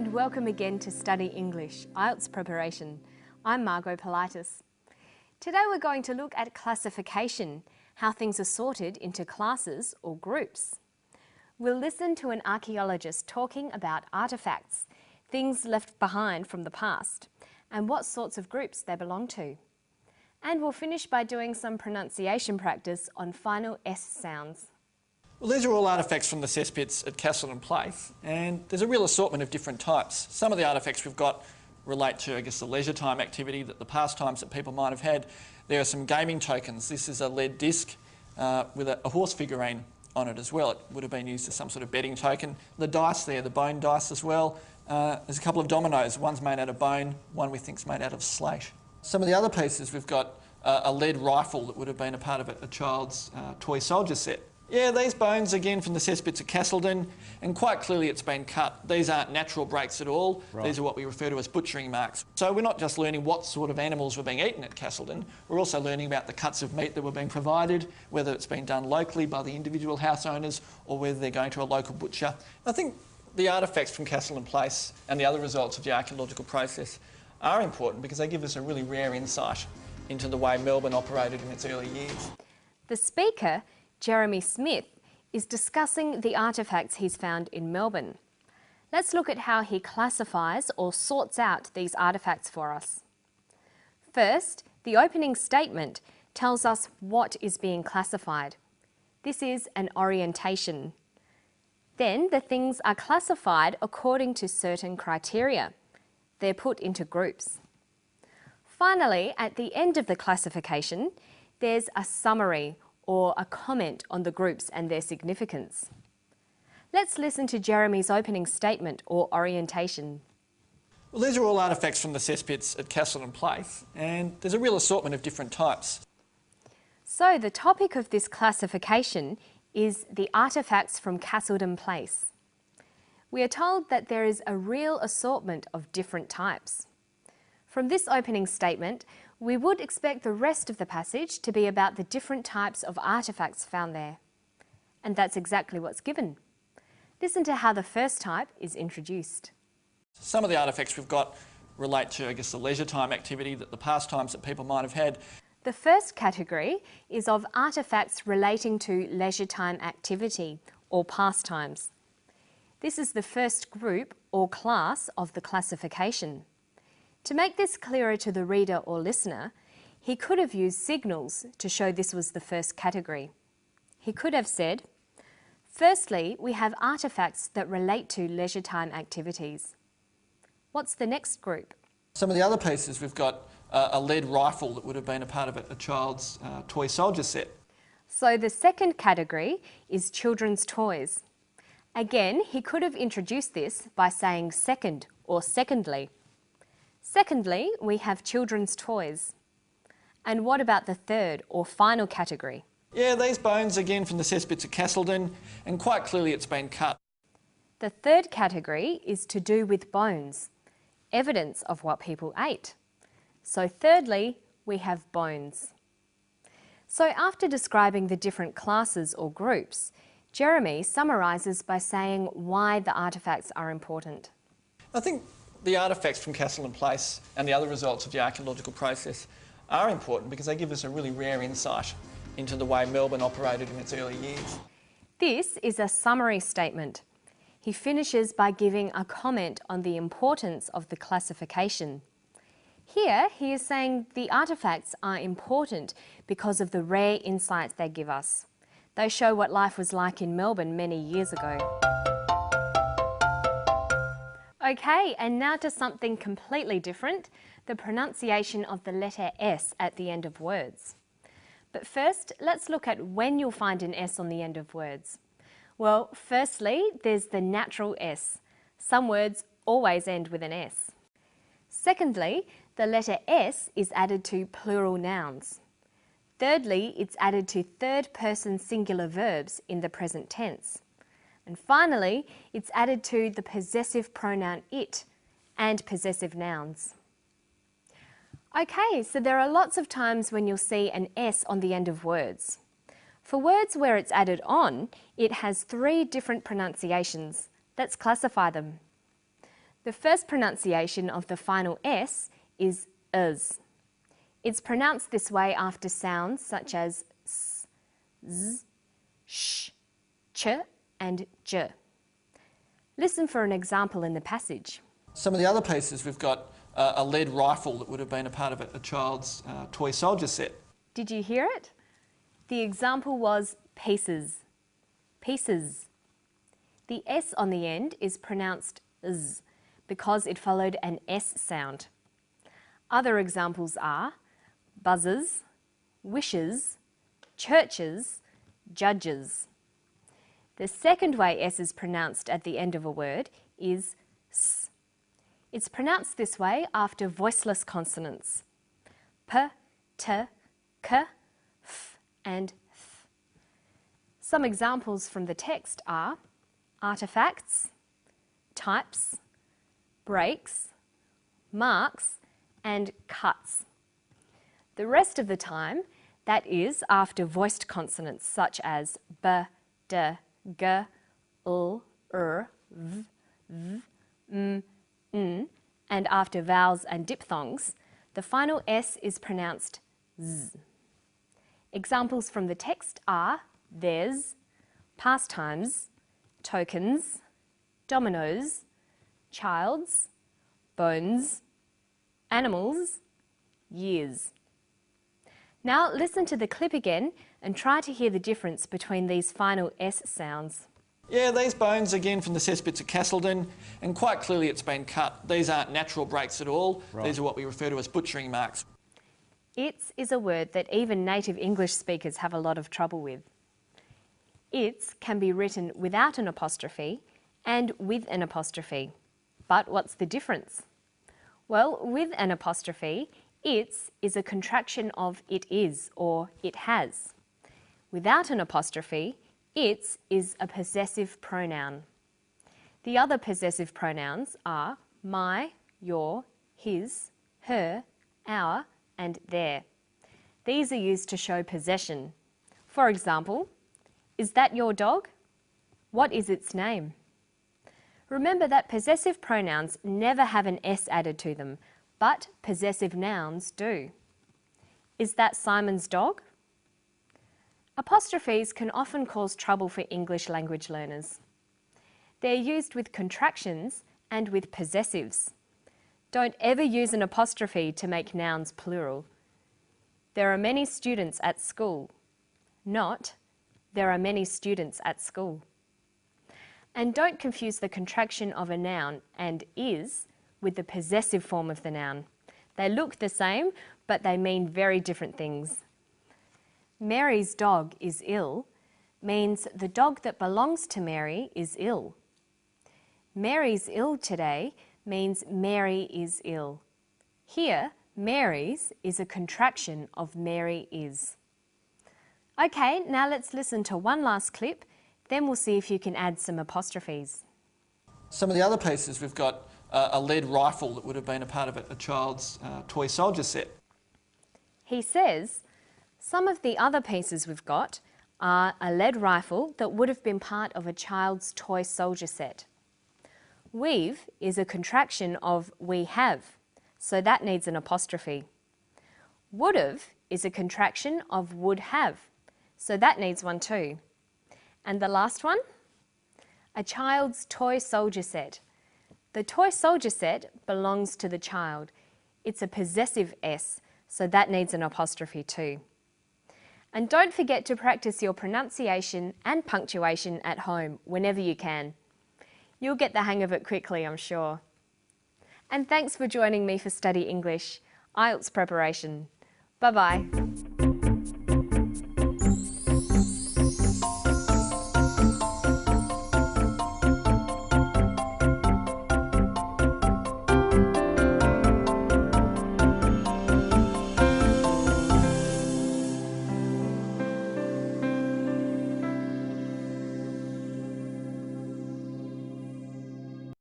and welcome again to Study English, IELTS Preparation. I'm Margot Politis. Today we're going to look at classification, how things are sorted into classes or groups. We'll listen to an archaeologist talking about artefacts, things left behind from the past, and what sorts of groups they belong to. And we'll finish by doing some pronunciation practice on final S sounds. Well, these are all artefacts from the cesspits at Castleton Place, and there's a real assortment of different types. Some of the artefacts we've got relate to, the leisure time activity, the pastimes that people might have had. There are some gaming tokens. This is a lead disc with a horse figurine on it as well. It would have been used as some sort of betting token. The dice there, the bone dice as well. There's a couple of dominoes. One's made out of bone, one we think's made out of slate. Some of the other pieces, we've got a lead rifle that would have been a part of a child's toy soldier set. Yeah, these bones again from the cesspits at Castleton, and quite clearly it's been cut. These aren't natural breaks at all. Right. These are what we refer to as butchering marks. So we're not just learning what sort of animals were being eaten at Castleton, we're also learning about the cuts of meat that were being provided, whether it's been done locally by the individual house owners or whether they're going to a local butcher. I think the artefacts from Castleton Place and the other results of the archaeological process are important because they give us a really rare insight into the way Melbourne operated in its early years. The speaker, Jeremy Smith, is discussing the artefacts he's found in Melbourne. Let's look at how he classifies or sorts out these artefacts for us. First, the opening statement tells us what is being classified. This is an orientation. Then the things are classified according to certain criteria. They're put into groups. Finally, at the end of the classification, there's a summary or a comment on the groups and their significance. Let's listen to Jeremy's opening statement or orientation. Well, these are all artefacts from the cesspits at Castleton Place, and there's a real assortment of different types. So the topic of this classification is the artefacts from Castleton Place. We are told that there is a real assortment of different types. From this opening statement, we would expect the rest of the passage to be about the different types of artefacts found there. And that's exactly what's given. Listen to how the first type is introduced. Some of the artefacts we've got relate to, the leisure time activity, the pastimes that people might have had. The first category is of artefacts relating to leisure time activity or pastimes. This is the first group or class of the classification. To make this clearer to the reader or listener, he could have used signals to show this was the first category. He could have said, firstly, we have artefacts that relate to leisure time activities. What's the next group? Some of the other pieces, we've got a lead rifle that would have been a part of a child's toy soldier set. So the second category is children's toys. Again, he could have introduced this by saying second or secondly. Secondly, we have children's toys. And what about the third or final category? Yeah, these bones again from the cesspits at Castleton, and quite clearly it's been cut. The third category is to do with bones, evidence of what people ate. So thirdly, we have bones. So after describing the different classes or groups, Jeremy summarises by saying why the artefacts are important. I think the artefacts from Castleton Place and the other results of the archaeological process are important because they give us a really rare insight into the way Melbourne operated in its early years. This is a summary statement. He finishes by giving a comment on the importance of the classification. Here he is saying the artefacts are important because of the rare insights they give us. They show what life was like in Melbourne many years ago. Okay, and now to something completely different, the pronunciation of the letter S at the end of words. But first, let's look at when you'll find an S on the end of words. Well, firstly, there's the natural S. Some words always end with an S. Secondly, the letter S is added to plural nouns. Thirdly, it's added to third-person singular verbs in the present tense. And finally, it's added to the possessive pronoun it and possessive nouns. Okay, so there are lots of times when you'll see an S on the end of words. For words where it's added on, it has 3 different pronunciations. Let's classify them. The first pronunciation of the final S is is. It's pronounced this way after sounds such as s, z, sh, ch and j. Listen for an example in the passage. Some of the other pieces, we've got a lead rifle that would have been a part of a child's toy soldier set. Did you hear it? The example was pieces. Pieces. The S on the end is pronounced z because it followed an S sound. Other examples are buzzes, wishes, churches, judges. The second way S is pronounced at the end of a word is s. It's pronounced this way after voiceless consonants. P, t, k, f and th. Some examples from the text are artifacts, types, breaks, marks and cuts. The rest of the time, that is after voiced consonants such as b, d, g, l, v, v, m, n, and after vowels and diphthongs, the final S is pronounced z. Examples from the text are theirs, pastimes, tokens, dominoes, child's, bones, animals, years. Now listen to the clip again and try to hear the difference between these final S sounds. Yeah, these bones again from the cesspits of Castleton, and quite clearly it's been cut. These aren't natural breaks at all. Right. These are what we refer to as butchering marks. Its is a word that even native English speakers have a lot of trouble with. Its can be written without an apostrophe and with an apostrophe. But what's the difference? Well, with an apostrophe, its is a contraction of it is or it has. Without an apostrophe, its is a possessive pronoun. The other possessive pronouns are my, your, his, her, our, and their. These are used to show possession. For example, is that your dog? What is its name? Remember that possessive pronouns never have an S added to them, but possessive nouns do. Is that Simon's dog? Apostrophes can often cause trouble for English language learners. They're used with contractions and with possessives. Don't ever use an apostrophe to make nouns plural. There are many students at school. Not, there are many students at school. And don't confuse the contraction of a noun and is with the possessive form of the noun. They look the same, but they mean very different things. Mary's dog is ill means the dog that belongs to Mary is ill. Mary's ill today means Mary is ill. Here, Mary's is a contraction of Mary is. Okay, now let's listen to one last clip, then we'll see if you can add some apostrophes. Some of the other pieces, we've got a lead rifle that would have been a part of a child's toy soldier set. He says, some of the other pieces we've got are a lead rifle that would have been part of a child's toy soldier set. We've is a contraction of we have, so that needs an apostrophe. Would've is a contraction of would have, so that needs one too. And the last one? A child's toy soldier set. The toy soldier set belongs to the child. It's a possessive S, so that needs an apostrophe too. And don't forget to practice your pronunciation and punctuation at home whenever you can. You'll get the hang of it quickly, I'm sure. And thanks for joining me for Study English, IELTS preparation. Bye-bye.